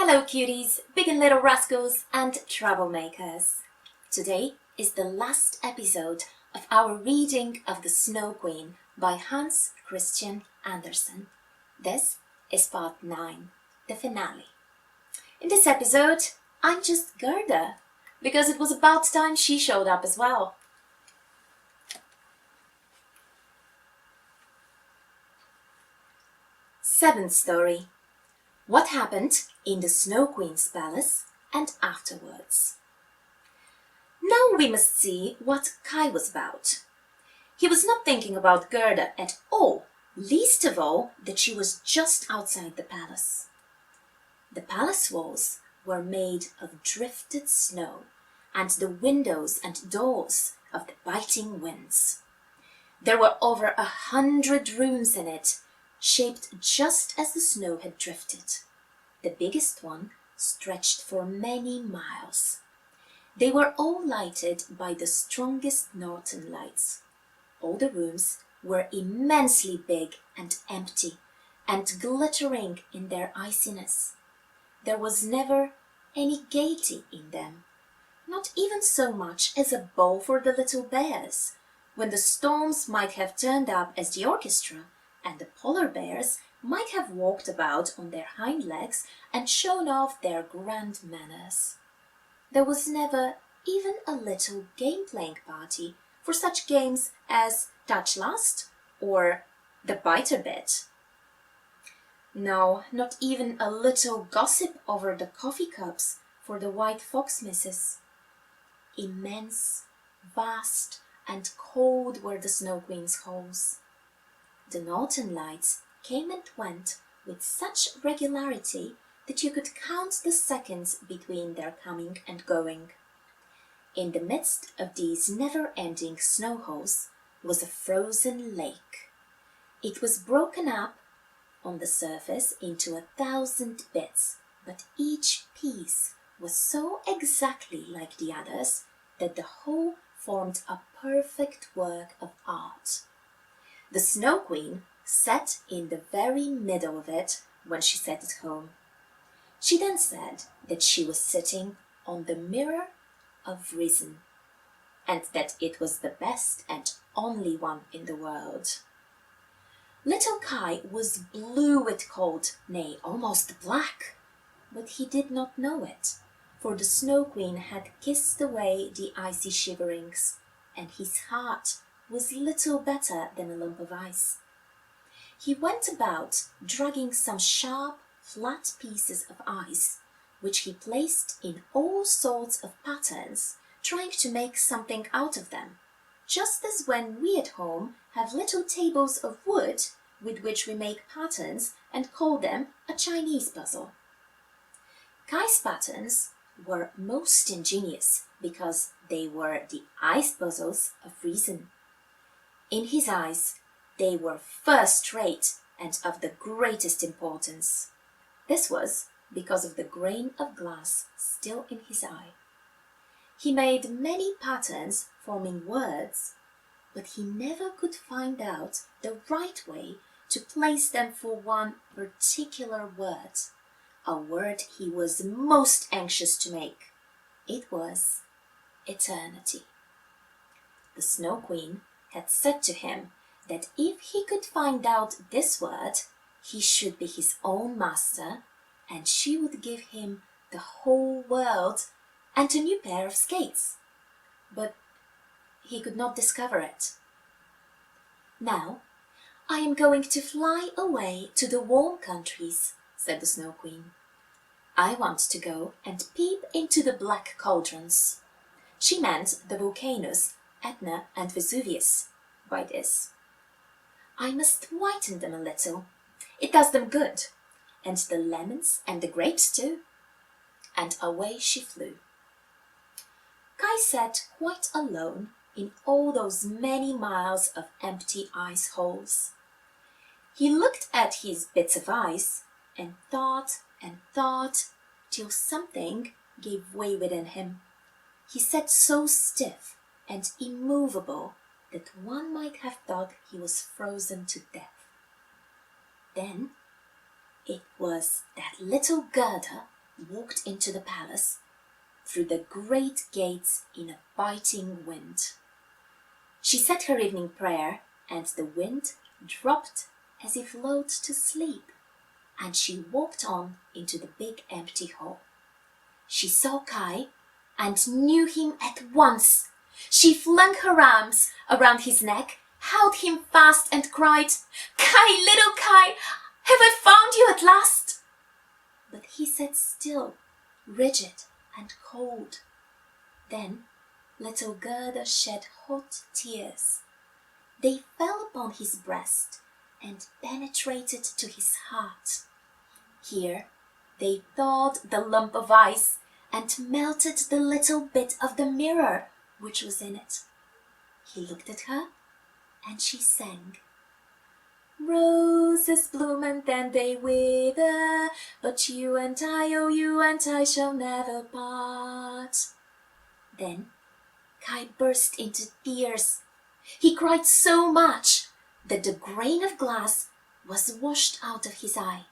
Hello cuties, big and little rascals and troublemakers. Today is the last episode of our reading of The Snow Queen by Hans Christian Andersen. This is part 9, the finale. In this episode, I'm just Gerda, because it was about time she showed up as well. Seventh story. What happened in the Snow Queen's palace and afterwards. Now we must see what Kai was about. He was not thinking about Gerda at all, least of all that she was just outside the palace. The palace walls were made of drifted snow and the windows and doors of the biting winds. There were over 100 rooms in it, shaped just as the snow had drifted. The biggest one stretched for many miles. They were all lighted by the strongest northern lights. All the rooms were immensely big and empty and glittering in their iciness. There was never any gaiety in them, not even so much as a ball for the little bears, when the storms might have turned up as the orchestra, and the polar bears might have walked about on their hind legs and shown off their grand manners. There was never even a little game-playing party for such games as Touch Last or the Biter Bit. No, not even a little gossip over the coffee cups for the white fox misses. Immense, vast, and cold were the Snow Queen's halls. The northern lights came and went with such regularity that you could count the seconds between their coming and going. In the midst of these never-ending snow halls was a frozen lake. It was broken up on the surface into 1,000 bits, but each piece was so exactly like the others that the whole formed a perfect work of art. The Snow Queen sat in the very middle of it when she sat at home. She then said that she was sitting on the mirror of reason, and that it was the best and only one in the world. Little Kai was blue with cold, nay, almost black, but he did not know it, for the Snow Queen had kissed away the icy shiverings, and his heart was little better than a lump of ice. He went about dragging some sharp, flat pieces of ice, which he placed in all sorts of patterns, trying to make something out of them, just as when we at home have little tables of wood with which we make patterns and call them a Chinese puzzle. Kai's patterns were most ingenious because they were the ice puzzles of reason. In his eyes, they were first-rate and of the greatest importance. This was because of the grain of glass still in his eye. He made many patterns forming words, but he never could find out the right way to place them for one particular word, a word he was most anxious to make. It was eternity. The Snow Queen had said to him that if he could find out this word, he should be his own master, and she would give him the whole world and a new pair of skates. But he could not discover it. Now, I am going to fly away to the warm countries, said the Snow Queen. I want to go and peep into the black cauldrons. She meant the volcanoes Etna and Vesuvius by this. I must whiten them a little. It does them good, and the lemons and the grapes too. And away she flew. Kai sat quite alone in all those many miles of empty ice holes. He looked at his bits of ice and thought till something gave way within him. He sat so stiff and immovable that one might have thought he was frozen to death. Then it was that little Gerda walked into the palace through the great gates in a biting wind. She said her evening prayer, and the wind dropped as if lulled to sleep, and she walked on into the big empty hall. She saw Kai and knew him at once. She flung her arms around his neck, held him fast and cried, "Kai, little Kai, have I found you at last?" But he sat still, rigid and cold. Then little Gerda shed hot tears. They fell upon his breast and penetrated to his heart. Here they thawed the lump of ice and melted the little bit of the mirror which was in it. He looked at her, and she sang, "Roses bloom and then they wither, but you and I, oh, you and I shall never part." Then Kai burst into tears. He cried so much that the grain of glass was washed out of his eye.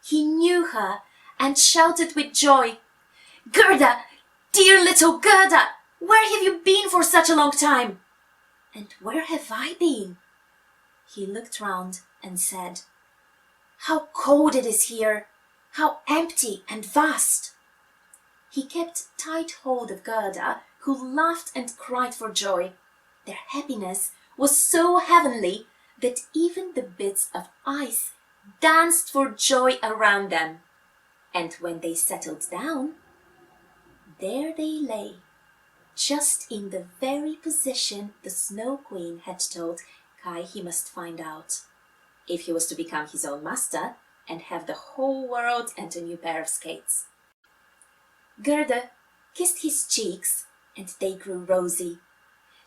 He knew her and shouted with joy, "Gerda, dear little Gerda, where have you been for such a long time?" "And where have I been?" He looked round and said, "How cold it is here, how empty and vast." He kept tight hold of Gerda, who laughed and cried for joy. Their happiness was so heavenly that even the bits of ice danced for joy around them. And when they settled down, there they lay, just in the very position the Snow Queen had told Kai he must find out, if he was to become his own master and have the whole world and a new pair of skates. Gerda kissed his cheeks, and they grew rosy.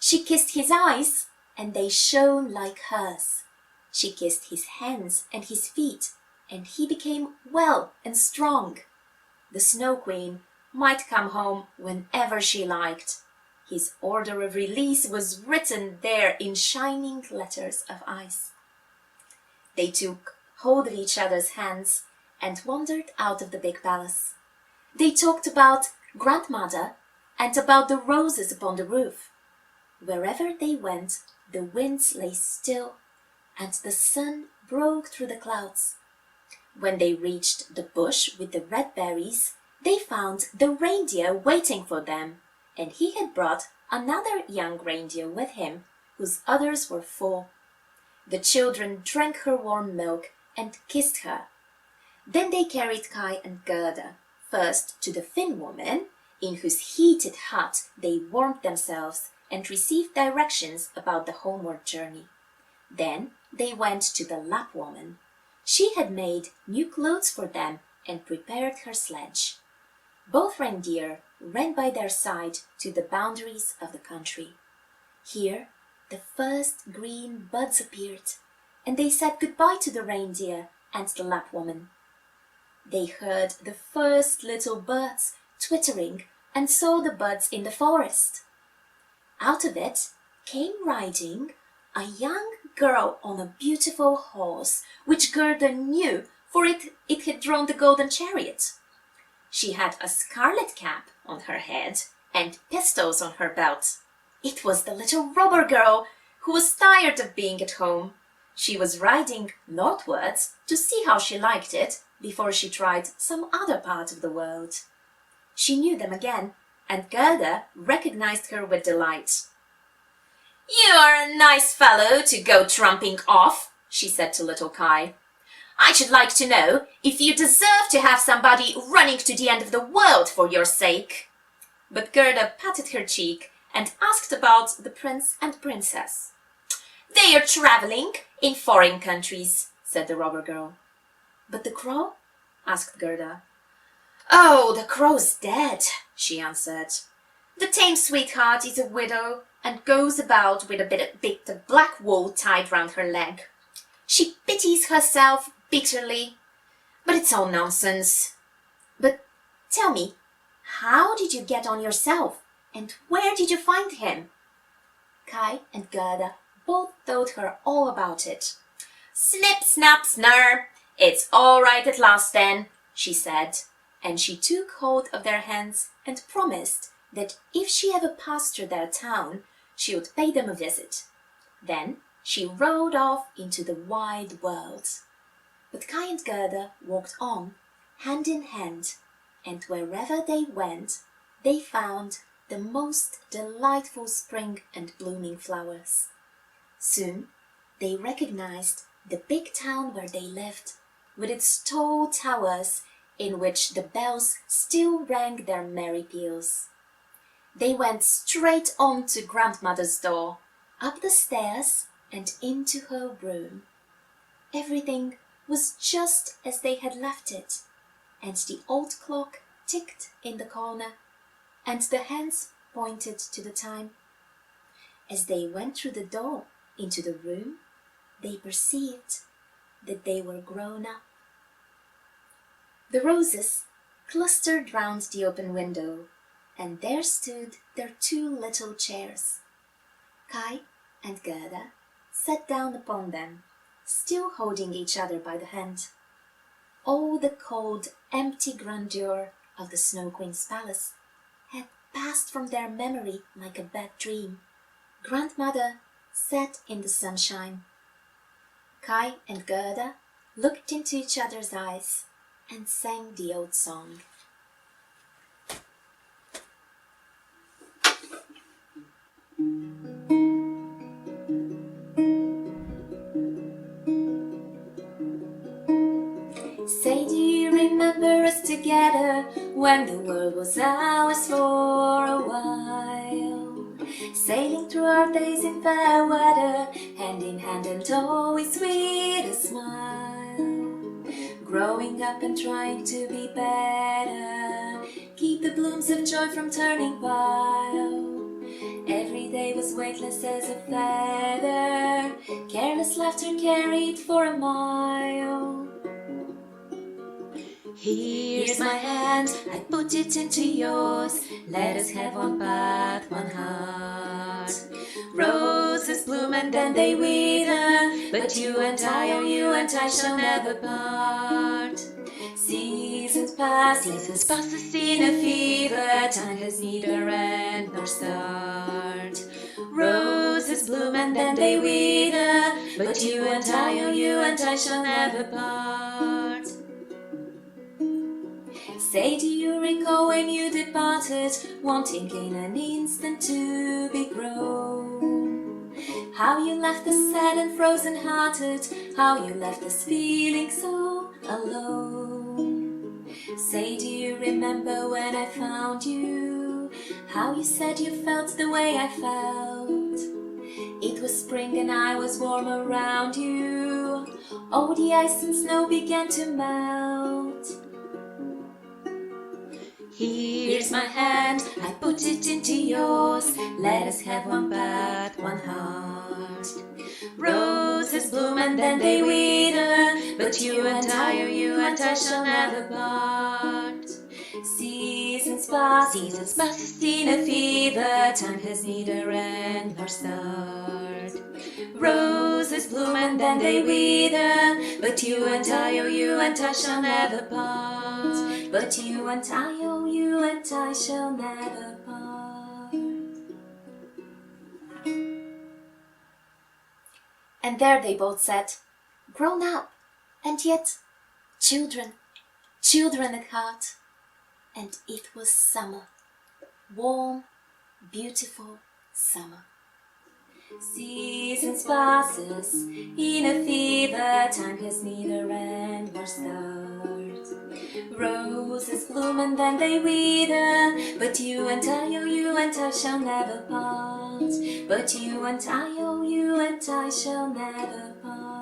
She kissed his eyes, and they shone like hers. She kissed his hands and his feet, and he became well and strong. The Snow Queen might come home whenever she liked. His order of release was written there in shining letters of ice. They took hold of each other's hands and wandered out of the big palace. They talked about grandmother and about the roses upon the roof. Wherever they went, the winds lay still, and the sun broke through the clouds. When they reached the bush with the red berries, they found the reindeer waiting for them, and he had brought another young reindeer with him, whose udders were full. The children drank her warm milk and kissed her. Then they carried Kai and Gerda, first to the Finn woman, in whose heated hut they warmed themselves and received directions about the homeward journey. Then they went to the Lapp woman. She had made new clothes for them and prepared her sledge. Both reindeer ran by their side to the boundaries of the country. Here the first green buds appeared, and they said goodbye to the reindeer and the Lapp woman. They heard the first little birds twittering and saw the buds in the forest. Out of it came riding a young girl on a beautiful horse, which Gerda knew, for it had drawn the golden chariot. She had a scarlet cap on her head and pistols on her belt. It was the little robber girl, who was tired of being at home. She was riding northwards to see how she liked it before she tried some other part of the world. She knew them again, and Gerda recognized her with delight. "You are a nice fellow to go tramping off," she said to little Kai. "I should like to know if you deserve to have somebody running to the end of the world for your sake." But Gerda patted her cheek and asked about the prince and princess. "They are traveling in foreign countries," said the robber girl. "But the crow?" asked Gerda. "Oh, the crow's dead," she answered. "The tame sweetheart is a widow and goes about with a bit of black wool tied round her leg. She pities herself bitterly, but it's all nonsense. But tell me, how did you get on yourself, and where did you find him?" Kai and Gerda both told her all about it. "Snip, snap, snurr, it's all right at last then," she said. and she took hold of their hands and promised that if she ever passed through their town, she would pay them a visit. Then she rode off into the wide world. But Kai and Gerda walked on, hand in hand, and wherever they went, they found the most delightful spring and blooming flowers. Soon they recognized the big town where they lived, with its tall towers in which the bells still rang their merry peals. They went straight on to Grandmother's door, up the stairs and into her room. Everything was just as they had left it, and the old clock ticked in the corner, and the hands pointed to the time. As they went through the door into the room, they perceived that they were grown up. The roses clustered round the open window, and there stood their two little chairs. Kai and Gerda sat down upon them, still holding each other by the hand. All the cold, empty grandeur of the Snow Queen's palace had passed from their memory like a bad dream. Grandmother sat in the sunshine. Kai and Gerda looked into each other's eyes and sang the old song. Say, do you remember us together when the world was ours for a while? Sailing through our days in fair weather, hand in hand and always with a smile. Growing up and trying to be better, keep the blooms of joy from turning pale. Every day was weightless as a feather, careless laughter carried for a mile. Here's my hand, I put it into yours. Let us have one path, one heart. Roses bloom and then they wither, but you and I, oh you and I shall never part. Seasons pass in a fever, time has neither end nor start. Roses bloom and then they wither, but you and I, oh you and I shall never part. Say, do you recall when you departed, wanting in an instant to be grown? How you left us sad and frozen-hearted, how you left us feeling so alone. Say, do you remember when I found you, how you said you felt the way I felt? It was spring and I was warm around you. Oh, the ice and snow began to melt. Here's my hand, I put it into yours. Let us have one path, one heart. Roses bloom and then they wither, but you and I, oh you and I shall never part. Seasons pass in a fever, time has neither end nor start. Roses bloom and then they wither, but you and I, oh you and I shall never part. But you and I, oh you and I shall never part. And there they both sat, grown up, and yet children at heart. And it was summer, warm, beautiful summer. Seasons passes in a fever, time has neither end nor start. Roses bloom and then they wither, but you and I, oh you and I shall never part. But you and I, oh you and I shall never part.